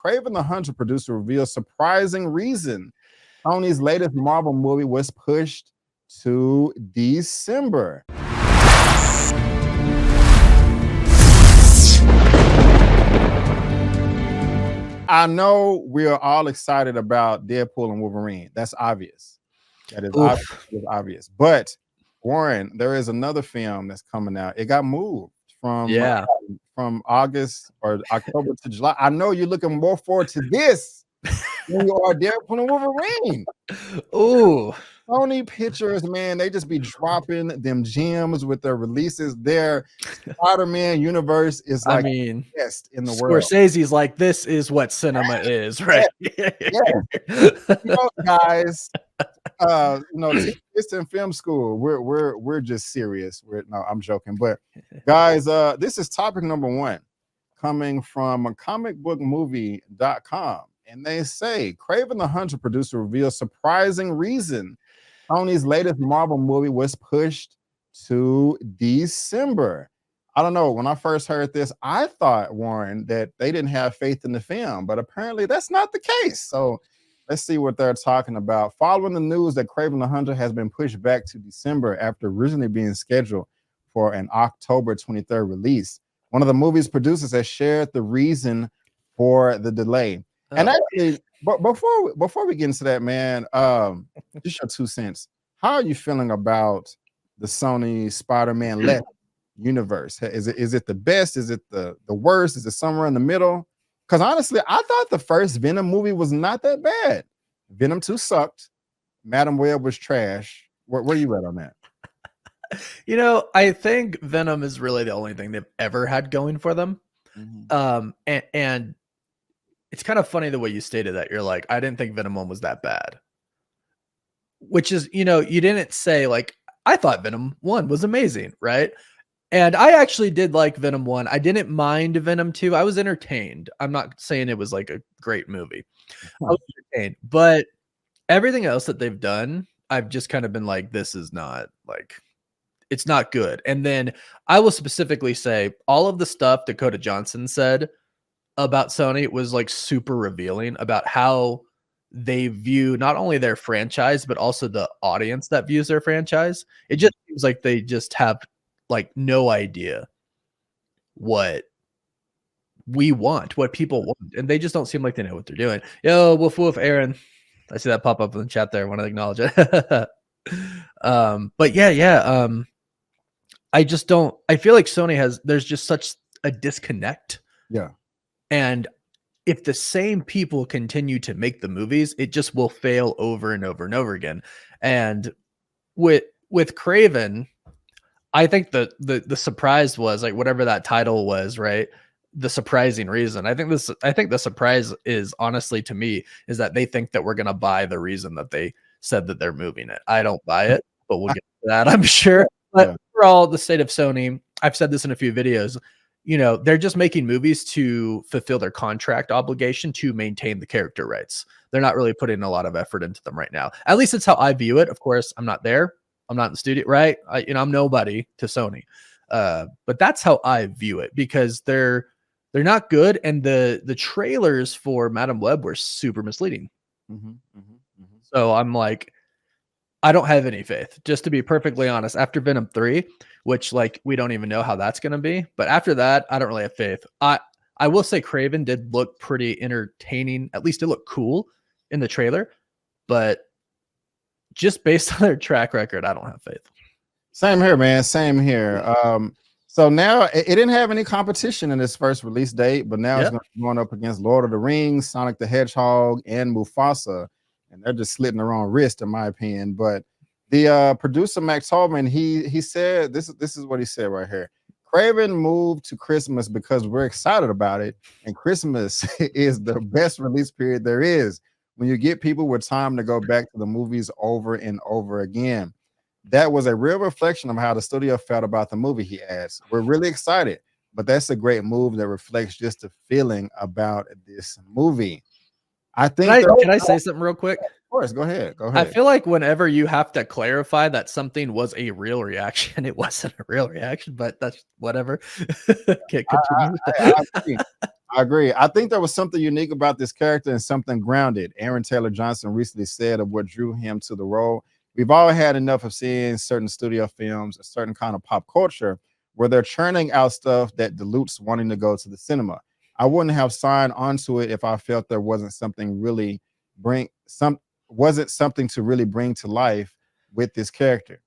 Kraven the Hunter producer reveals surprising reason Sony's latest Marvel movie was pushed to December. I know we are all excited about Deadpool and Wolverine. That's obvious. That is obvious. That is obvious. But Warren, there is another film that's coming out. It got moved from August or October to July. I know you're looking more forward to this than you are Deadpool and Wolverine. Ooh. Sony Pictures, man, they just be dropping them gems with their releases. Their Spider-Man universe is like the best in the world. Scorsese's like, this is what cinema is, right? Yeah. Guys, it's in film school. We're just serious. No, I'm joking. But guys, this is topic number 1 coming from comicbookmovie.com. And they say Kraven the Hunter producer reveals surprising reason Sony's latest Marvel movie was pushed to December. I don't know. When I first heard this, I thought, Warren, that they didn't have faith in the film, but apparently that's not the case. So let's see what they're talking about. Following the news that Kraven the Hunter has been pushed back to December after originally being scheduled for an October 23rd release, one of the movie's producers has shared the reason for the delay. And actually, but before we get into that, man, just your 2 cents. How are you feeling about the Sony Spider-Man left universe? Is it the best? Is it the worst? Is it somewhere in the middle? Because honestly, I thought the first Venom movie was not that bad. Venom 2 sucked. Madam Web was trash. Where you at on that? I think Venom is really the only thing they've ever had going for them. Mm-hmm. And it's kind of funny the way you stated that. You're like, I didn't think Venom 1 was that bad. Which is, you didn't say like, I thought Venom 1 was amazing, right? And I actually did like Venom 1. I didn't mind Venom 2. I was entertained. I'm not saying it was like a great movie. I was entertained. But everything else that they've done, I've just kind of been like, this is not like, it's not good. And then I will specifically say all of the stuff Dakota Johnson said about Sony was like super revealing about how they view not only their franchise, but also the audience that views their franchise. It just seems like they just have like no idea what we want, what people want. And they just don't seem like they know what they're doing. Yo, woof woof, Aaron. I see that pop up in the chat there. I want to acknowledge it. But yeah. I just don't, I feel like Sony there's just such a disconnect. Yeah. And if the same people continue to make the movies, it just will fail over and over and over again. And with Kraven, I think the surprise was like whatever that title was, right? The surprising reason. I think the surprise is honestly to me is that they think that we're gonna buy the reason that they said that they're moving it. I don't buy it, but we'll get to that, I'm sure. But overall, the state of Sony, I've said this in a few videos, they're just making movies to fulfill their contract obligation to maintain the character rights. They're not really putting a lot of effort into them right now. At least it's how I view it. Of course, I'm not there. I'm not in the studio, right? I'm nobody to Sony. But that's how I view it because they're not good. And the trailers for Madam Web were super misleading. So I'm like, I don't have any faith, just to be perfectly honest. After Venom 3, which like we don't even know how that's going to be, but after that, I don't really have faith. I will say Kraven did look pretty entertaining. At least it looked cool in the trailer, but just based on their track record, I don't have faith. Same here, man. Same here. So now it didn't have any competition in its first release date, but now it's going up against Lord of the Rings, Sonic the Hedgehog, and Mufasa. And they're just slitting their own wrist, in my opinion. But the producer Max Holman, he said this is what he said right here. Kraven moved to Christmas because we're excited about it, and Christmas is the best release period there is when you get people with time to go back to the movies over and over again. That was a real reflection of how the studio felt about the movie, he adds. We're really excited, but that's a great move that reflects just the feeling about this movie. I think. Can I say something real quick? Of course, go ahead. I feel like whenever you have to clarify that something was a real reaction, it wasn't a real reaction, but that's whatever. Can't continue. I agree. I think there was something unique about this character and something grounded. Aaron Taylor Johnson recently said of what drew him to the role. We've all had enough of seeing certain studio films, a certain kind of pop culture, where they're churning out stuff that dilutes wanting to go to the cinema. I wouldn't have signed onto it if I felt there bring some wasn't something to really bring to life with this character.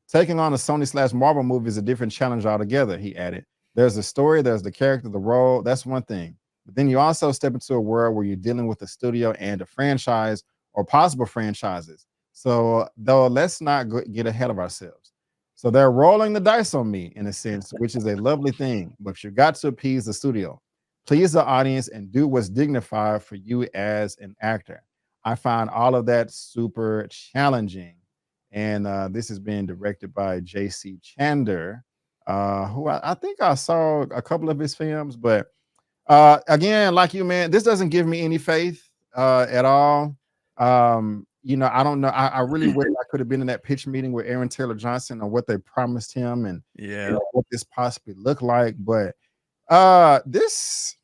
Taking on a Sony slash Marvel movie is a different challenge altogether, he added. There's the story, there's the character, the role. That's one thing. But then you also step into a world where you're dealing with a studio and a franchise or possible franchises. So, though, let's not get ahead of ourselves. So, they're rolling the dice on me in a sense, which is a lovely thing. But you got to appease the studio, please the audience, and do what's dignified for you as an actor. I find all of that super challenging. And this is being directed by J.C. Chander, who I think I saw a couple of his films, but again, like you, man, this doesn't give me any faith at all. I don't know. I really wish I could have been in that pitch meeting with Aaron Taylor Johnson on what they promised him and what this possibly looked like. But this,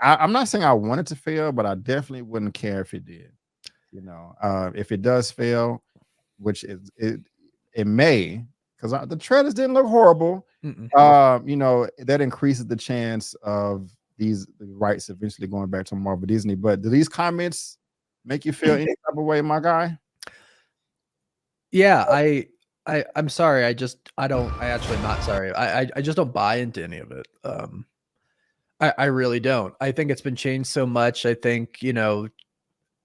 I'm not saying I want it to fail, but I definitely wouldn't care if it did. If it does fail, which it may, because the trailers didn't look horrible. That increases the chance of the rights eventually going back to Marvel Disney. But do these comments make you feel any type of way, my guy? Yeah, I'm sorry. I actually not sorry. I just don't buy into any of it. I really don't. I think it's been changed so much. I think,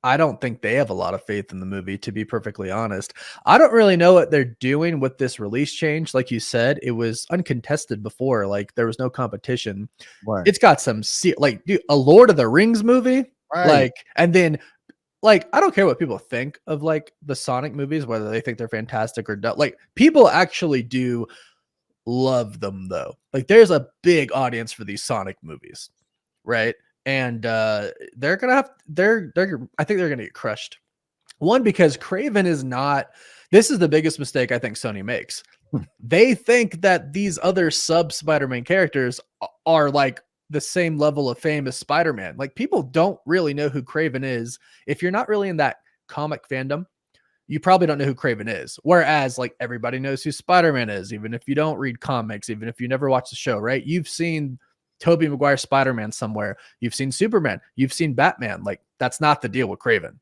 I don't think they have a lot of faith in the movie, to be perfectly honest. I don't really know what they're doing with this release change. Like you said, it was uncontested before. Like there was no competition. Right. It's got some a Lord of the Rings movie. Right. And then I don't care what people think of like the Sonic movies, whether they think they're fantastic or not. Like people actually do love them though. Like there's a big audience for these Sonic movies, right? And they're gonna I think they're gonna get crushed. One, because Kraven is not. This is the biggest mistake I think Sony makes. They think that these other sub Spider-Man characters are like the same level of fame as Spider-Man. Like people don't really know who Kraven is. If you're not really in that comic fandom, you probably don't know who Kraven is. Whereas like everybody knows who Spider-Man is, even if you don't read comics, even if you never watch the show, right? You've seen Tobey Maguire Spider-Man somewhere. You've seen Superman. You've seen Batman. Like that's not the deal with Kraven,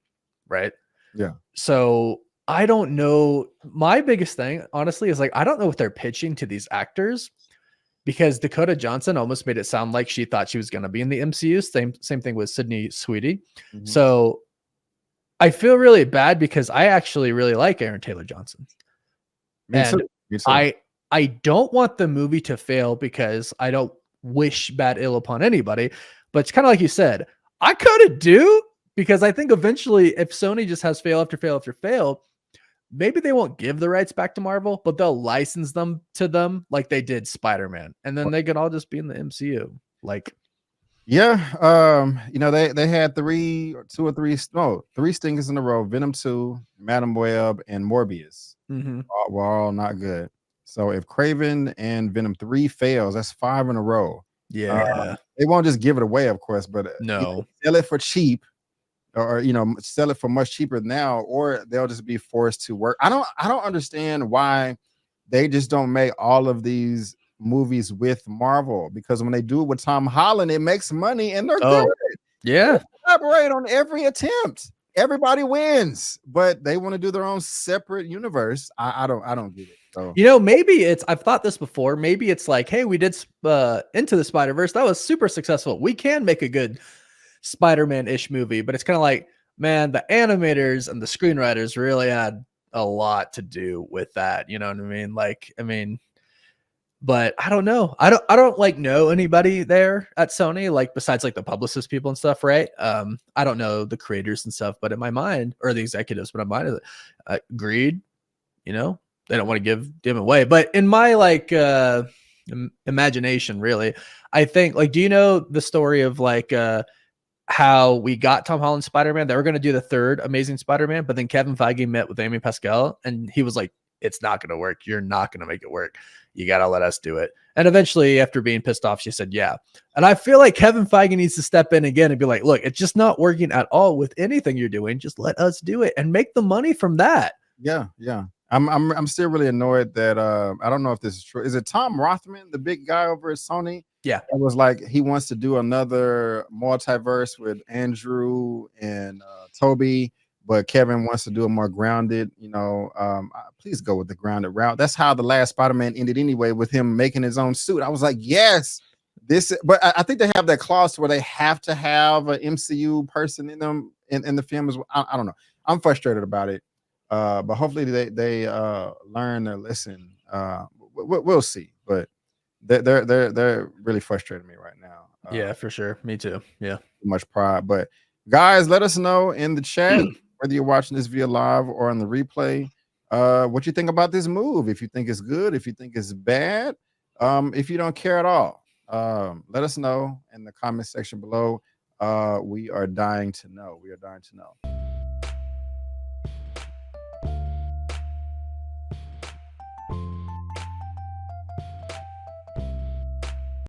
right? Yeah. So I don't know. My biggest thing, honestly, is like I don't know what they're pitching to these actors, because Dakota Johnson almost made it sound like she thought she was going to be in the MCU. Same thing with Sydney Sweeney. Mm-hmm. So I feel really bad because I actually really like Aaron Taylor Johnson. Me too. I don't want the movie to fail because I don't wish bad ill upon anybody, but it's kind of like you said, I could do, because I think eventually if Sony just has fail after fail after fail, maybe they won't give the rights back to Marvel, but they'll license them to them like they did Spider-Man, and then they could all just be in the MCU. Like, yeah, they had three stingers in a row: Venom 2, Madam Web, and Morbius. Mm-hmm. Were all not good. So if Kraven and Venom 3 fails, that's 5 in a row. Yeah. They won't just give it away, of course, but no, sell it for cheap, or sell it for much cheaper now, or they'll just be forced to work. I don't understand why they just don't make all of these movies with Marvel, because when they do it with Tom Holland, it makes money and they're good. Yeah. They collaborate on every attempt. Everybody wins, but they want to do their own separate universe. I don't get it. So. Maybe I've thought this before. Maybe it's like, hey, we did Into the Spider-Verse. That was super successful. We can make a good Spider-Man-ish movie, but it's kind of like, man, the animators and the screenwriters really had a lot to do with that. You know what I mean? But I don't know. I don't like know anybody there at Sony, like besides like the publicist people and stuff, right? I don't know the creators and stuff, but in my mind, or the executives, but in my mind, greed, they don't want to give them away. But in my like imagination, really, I think like, do you know the story of like how we got Tom Holland Spider-Man? They were going to do the third Amazing Spider-Man, but then Kevin Feige met with Amy Pascal, and he was like, it's not going to work. You're not going to make it work. You got to let us do it. And eventually, after being pissed off, she said, yeah. And I feel like Kevin Feige needs to step in again and be like, look, it's just not working at all with anything you're doing. Just let us do it and make the money from that. Yeah, yeah. I'm still really annoyed that I don't know if this is true. Is it Tom Rothman, the big guy over at Sony? Yeah. It was like he wants to do another multiverse with Andrew and Toby, but Kevin wants to do a more grounded, please go with the grounded route. That's how the last Spider-Man ended anyway, with him making his own suit. I was like, yes, but I think they have that clause where they have to have an MCU person in them in the film as well. I don't know. I'm frustrated about it. But hopefully they learn their lesson. We'll see. But they're really frustrating me right now. Yeah, for sure. Me too. Yeah. Too much pride. But guys, let us know in the chat whether you're watching this via live or on the replay, what you think about this move. If you think it's good, if you think it's bad, if you don't care at all, let us know in the comment section below. We are dying to know. We are dying to know.